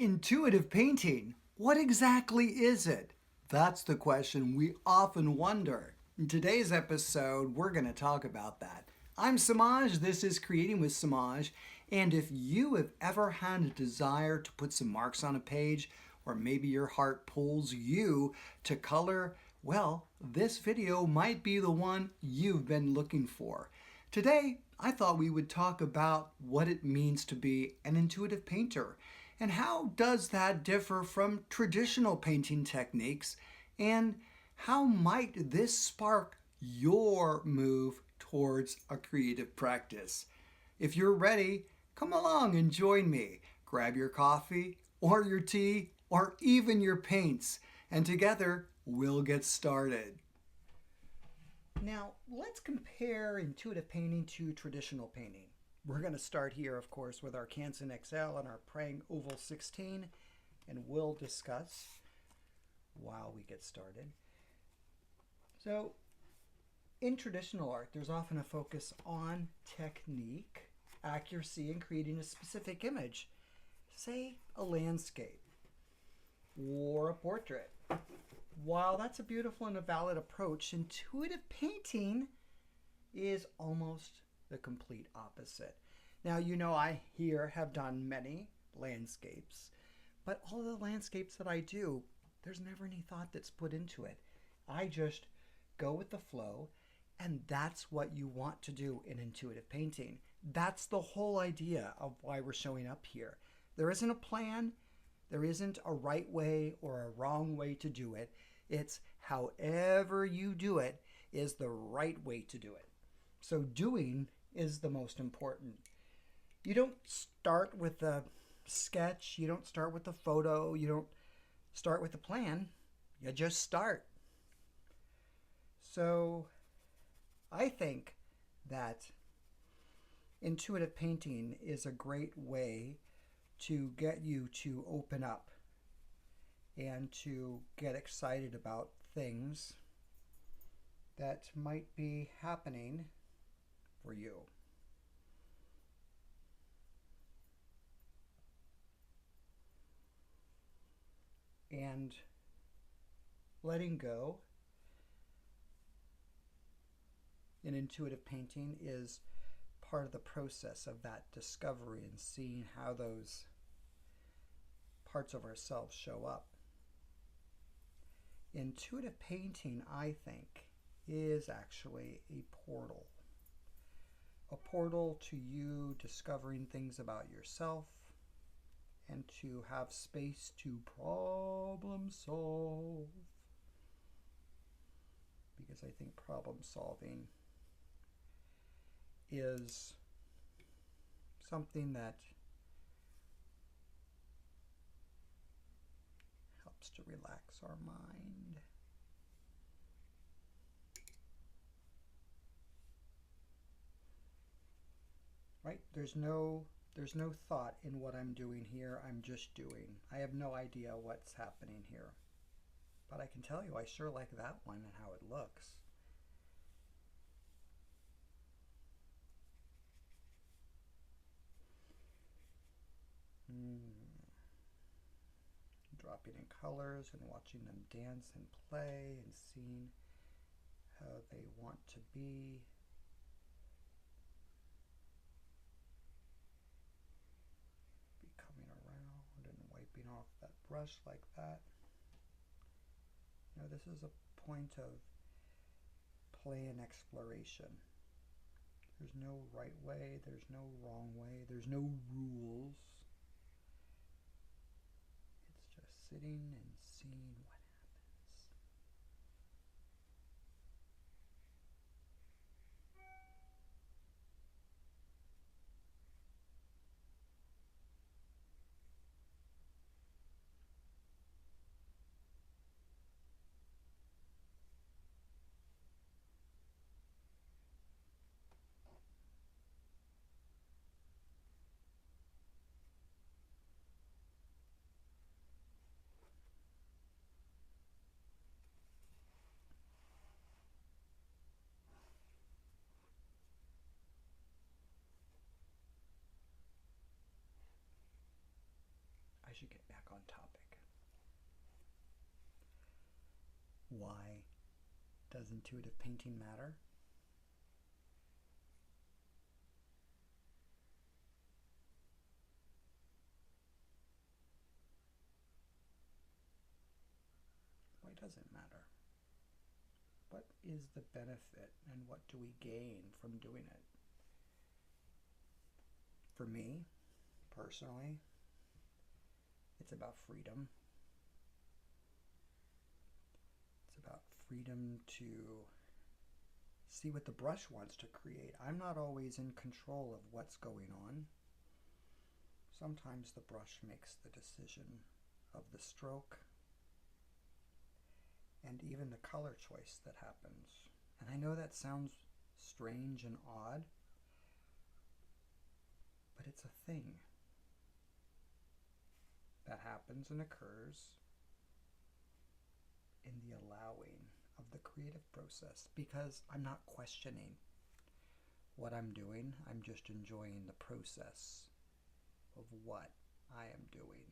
Intuitive painting, what exactly is it? That's the question we often wonder. In today's episode, we're going to talk about that. I'm Samaj, this is Creating with Samaj, and if you have ever had a desire to put some marks on a page, or maybe your heart pulls you to color, well, this video might be the one you've been looking for. Today, I thought we would talk about what it means to be an intuitive painter and how does that differ from traditional painting techniques, and how might this spark your move towards a creative practice. If you're ready, come along and join me. Grab your coffee or your tea or even your paints, and together we'll get started. Now, let's compare intuitive painting to traditional painting. We're going to start here, of course, with our Canson XL and our Prang Oval 16, and we'll discuss while we get started. So, in traditional art, there's often a focus on technique, accuracy, and creating a specific image. Say, a landscape or a portrait. While that's a beautiful and a valid approach, intuitive painting is almost the complete opposite. Now, you know, I here have done many landscapes, but all of the landscapes that I do, there's never any thought that's put into it. I just go with the flow, and that's what you want to do in intuitive painting. That's the whole idea of why we're showing up here. There isn't a plan, there isn't a right way or a wrong way to do it. It's however you do it is the right way to do it. So doing is the most important. You don't start with a sketch, you don't start with a photo, you don't start with a plan, you just start. So I think that intuitive painting is a great way to get you to open up and to get excited about things that might be happening for you. And letting go in intuitive painting is part of the process of that discovery and seeing how those parts of ourselves show up. Intuitive painting, I think, is actually a portal. A portal to you discovering things about yourself and to have space to problem solve. Because I think problem solving is something that helps to relax our mind. Right? There's no thought in what I'm doing here. I'm just doing. I have no idea what's happening here. But I can tell you, I sure like that one and how it looks. Dropping in colors and watching them dance and play and seeing how they want to be. Coming around and wiping off that brush like that. Now this is a point of play and exploration. There's no right way, there's no wrong way, there's no rules. It's just sitting and seeing what happens. on topic. Why does intuitive painting matter? Why does it matter? What is the benefit and what do we gain from doing it? For me, personally, it's about freedom. It's about freedom to see what the brush wants to create. I'm not always in control of what's going on. Sometimes the brush makes the decision of the stroke and even the color choice that happens. And I know that sounds strange and odd, but it's a thing that happens and occurs in the allowing of the creative process, because I'm not questioning what I'm doing. I'm just enjoying the process of what I am doing.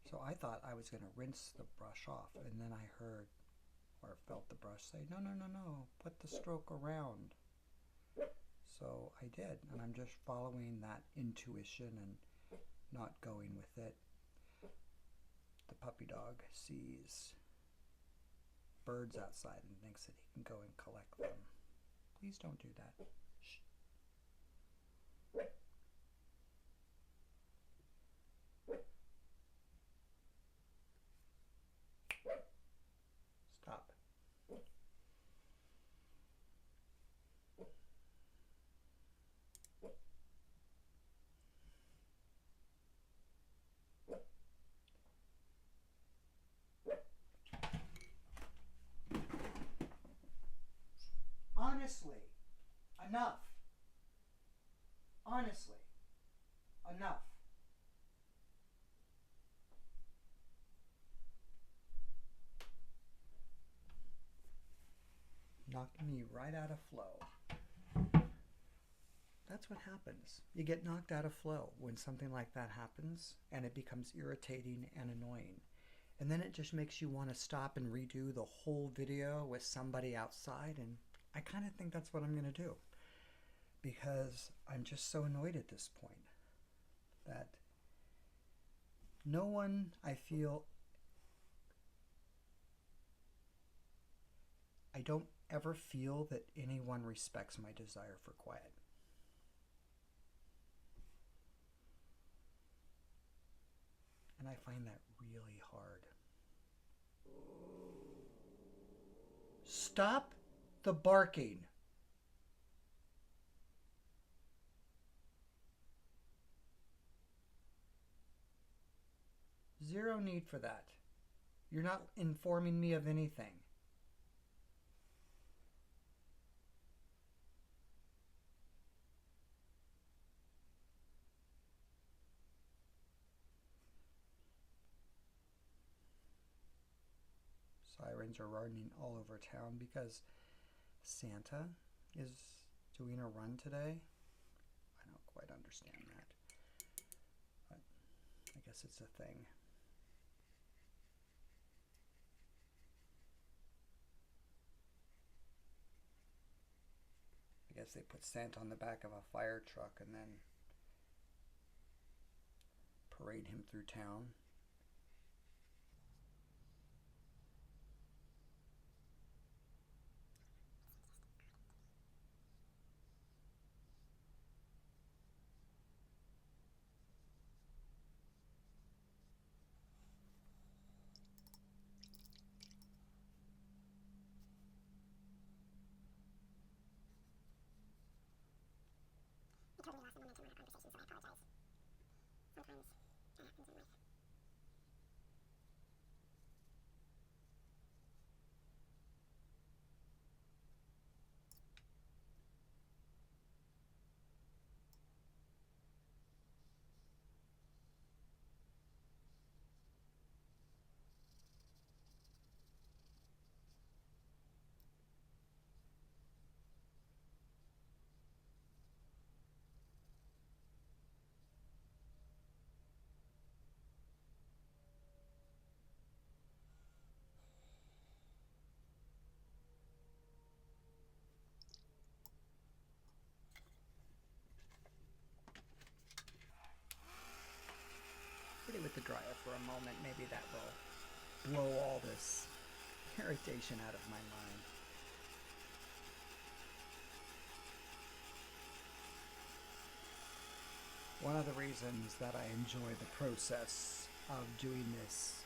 So I thought I was going to rinse the brush off, and then I heard or felt the brush say, no, no, no, no, put the stroke around. So I did, and I'm just following that intuition and not going with it. The puppy dog sees birds outside and thinks that he can go and collect them. Please don't do that. Shh. Stop. Honestly, enough. Honestly, enough. Knocked me right out of flow. That's what happens. You get knocked out of flow when something like that happens, and it becomes irritating and annoying. And then it just makes you want to stop and redo the whole video with somebody outside, and I kind of think that's what I'm going to do, because I'm just so annoyed at this point that no one, I feel, I don't ever feel that anyone respects my desire for quiet. And I find that really hard. Stop the barking. Zero need for that. You're not informing me of anything. Sirens are running all over town because Santa is doing a run today. I don't quite understand that, but I guess it's a thing. I guess they put Santa on the back of a fire truck and then parade him through town. Totally lost the momentum in our conversation, so I apologize. Sometimes that happens in life. the dryer for a moment. Maybe that will blow all this irritation out of my mind. One of the reasons that I enjoy the process of doing this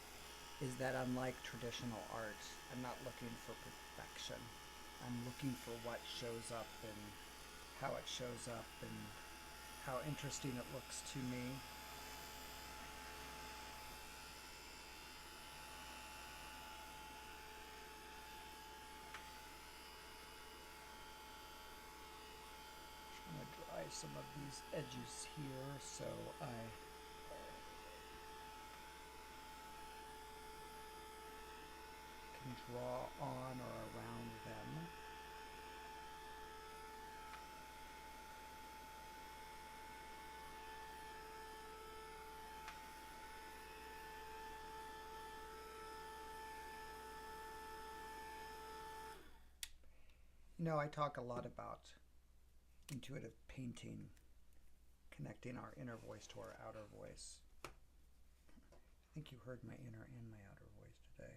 is that unlike traditional art, I'm not looking for perfection. I'm looking for what shows up and how it shows up and how interesting it looks to me. I'm going to dry some of these edges here so I can draw on or around them. You know, I talk a lot about intuitive painting, connecting our inner voice to our outer voice. I think you heard my inner and my outer voice today.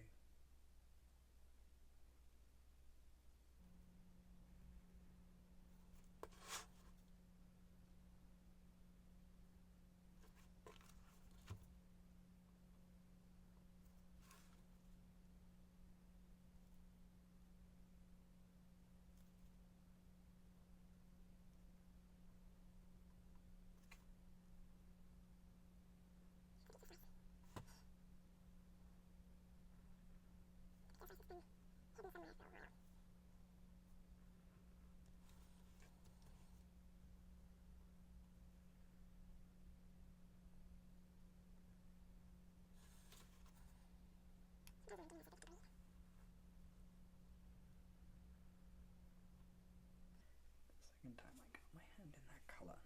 Second time I got my hand in that color.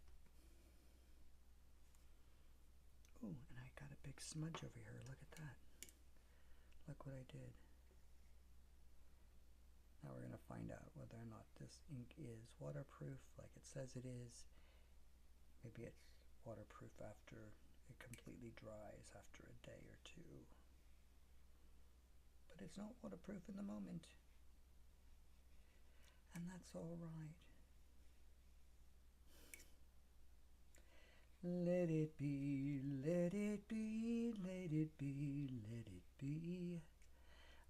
Ooh, and I got a big smudge over here. Look at that. Look what I did. Now we're going to find out whether or not this ink is waterproof like it says it is. Maybe it's waterproof after it completely dries after a day or two. But it's not waterproof in the moment. And that's all right. Let it be, let it be, let it be, let it be.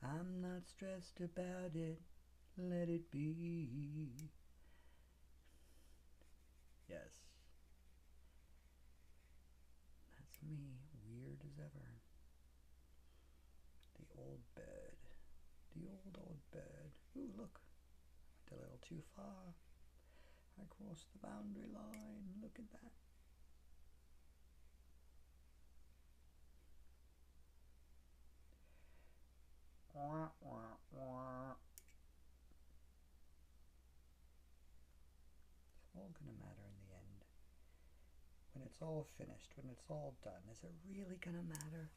I'm not stressed about it, let it be. Yes. That's me, weird as ever. The old bed. The old bed. Ooh, look. I went a little too far. I crossed the boundary line. Look at that. Wah, wah, wah. It's all going to matter in the end. When it's all finished, when it's all done, is it really going to matter?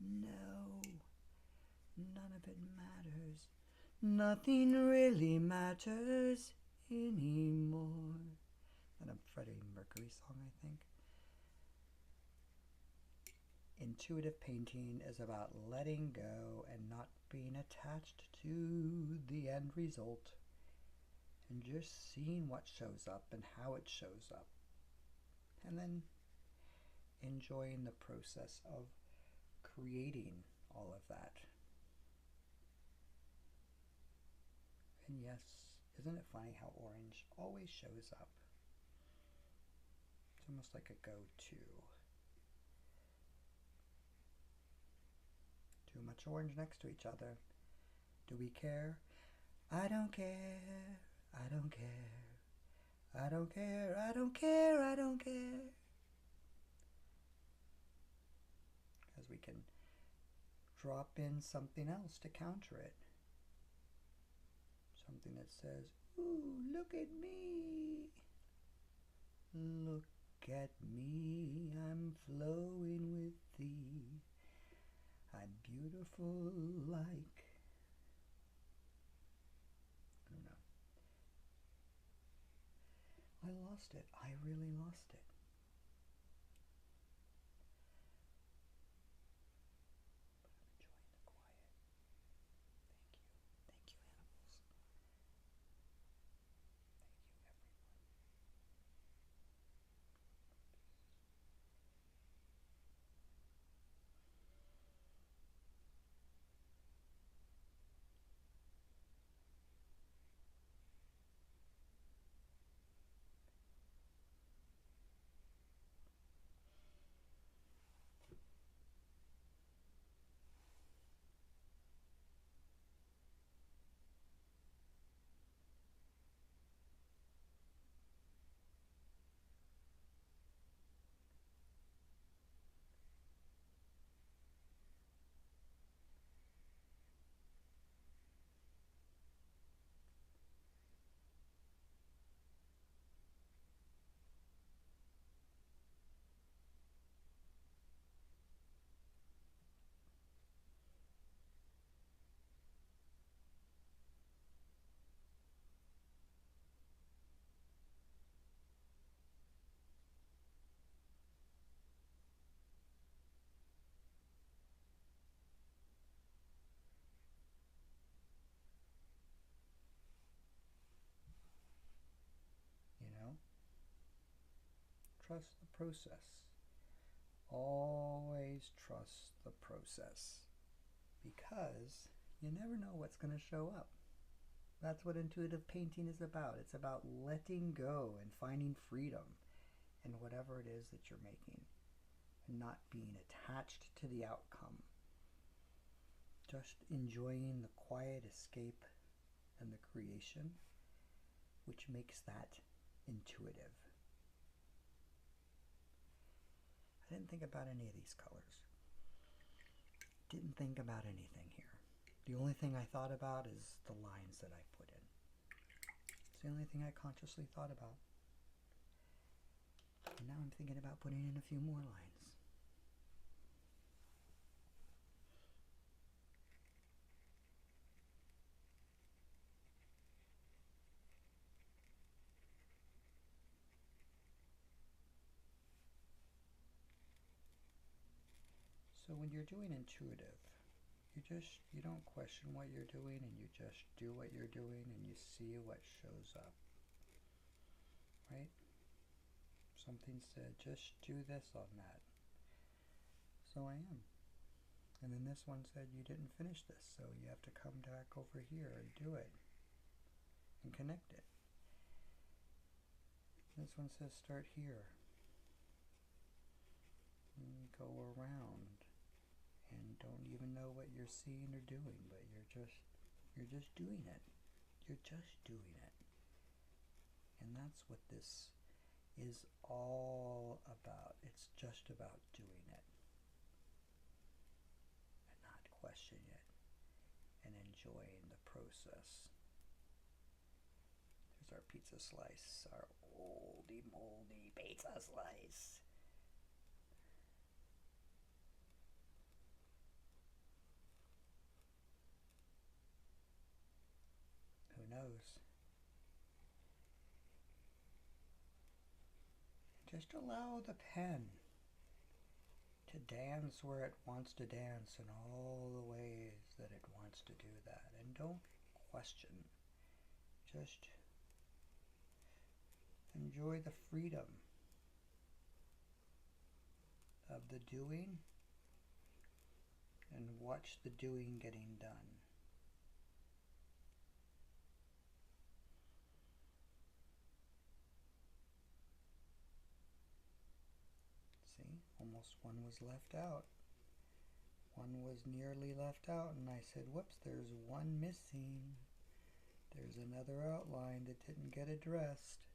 No. None of it matters. Nothing really matters anymore. That a Freddie Mercury song, I think. Intuitive painting is about letting go and not being attached to the end result, and just seeing what shows up and how it shows up, and then enjoying the process of creating all of that. And yes, isn't it funny how orange always shows up? It's almost like a go-to. Too much orange next to each other. Do we care? I don't care. I don't care. I don't care. I don't care. I don't care. Because we can drop in something else to counter it. Something that says, ooh, look at me. Look at me. I'm flowing with thee. I'm beautiful like, I don't know. I lost it. I really lost it. trust the process. Always trust the process. Because you never know what's going to show up. That's what intuitive painting is about. It's about letting go and finding freedom in whatever it is that you're making and not being attached to the outcome. Just enjoying the quiet escape and the creation, which makes that intuitive. I didn't think about any of these colors. Didn't think about anything here. The only thing I thought about is the lines that I put in. It's the only thing I consciously thought about. And now I'm thinking about putting in a few more lines. So when you're doing intuitive, you don't question what you're doing, and you just do what you're doing, and you see what shows up. Right? Something said, just do this on that. So I am. And then this one said, you didn't finish this, so you have to come back over here and do it and connect it. This one says, start here and go around and don't even know what you're seeing or doing, but you're just doing it. You're just doing it. And that's what this is all about. It's just about doing it and not questioning it and enjoying the process. There's our pizza slice, our oldie moldy pizza slice. Who knows? Just allow the pen to dance where it wants to dance in all the ways that it wants to do that. And don't question. Just enjoy the freedom of the doing and watch the doing getting done. See, almost one was left out. One was nearly left out, and I said, whoops, there's one missing. There's another outline that didn't get addressed.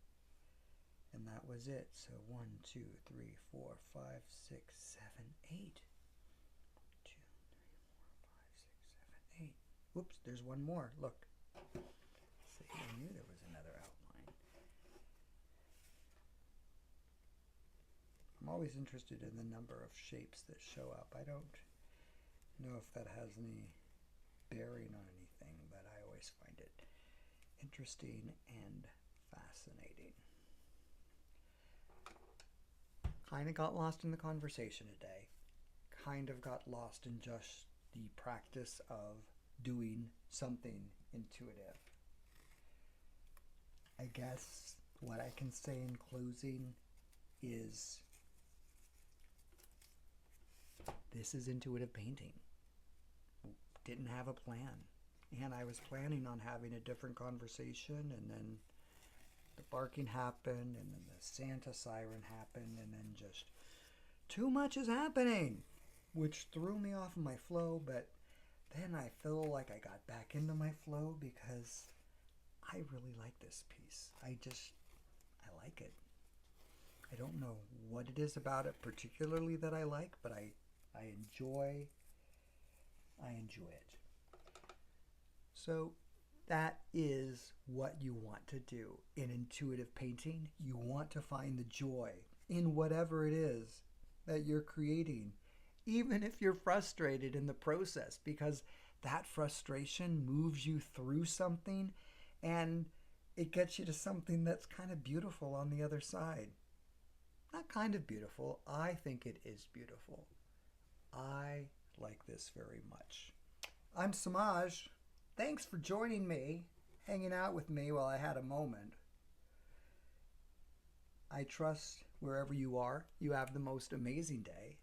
And that was it. So 1, 2, 3, 4, 5, 6, 7, 8. 2, 3, 4, 5, 6, 7, 8. Whoops, there's one more. Look. See, I knew there was another outline. I'm always interested in the number of shapes that show up. I don't know if that has any bearing on anything, but I always find it interesting and fascinating. Kind of got lost in the conversation today. Kind of got lost in just the practice of doing something intuitive. I guess what I can say in closing is this is intuitive painting. Didn't have a plan. And I was planning on having a different conversation, and then the barking happened, and then the Santa siren happened, and then just too much is happening, which threw me off of my flow. But then I feel like I got back into my flow because I really like this piece. I like it. I don't know what it is about it particularly that I like, but I enjoy it. So that is what you want to do in intuitive painting. You want to find the joy in whatever it is that you're creating, even if you're frustrated in the process, because that frustration moves you through something and it gets you to something that's kind of beautiful on the other side. Not kind of beautiful. I think it is beautiful. I like this very much. I'm Samaj. Thanks for joining me, hanging out with me while I had a moment. I trust wherever you are, you have the most amazing day.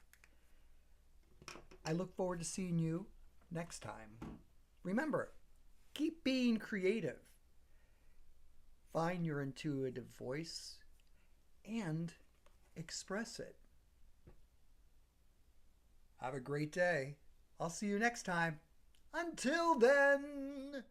I look forward to seeing you next time. Remember, keep being creative. Find your intuitive voice and express it. Have a great day. I'll see you next time. Until then.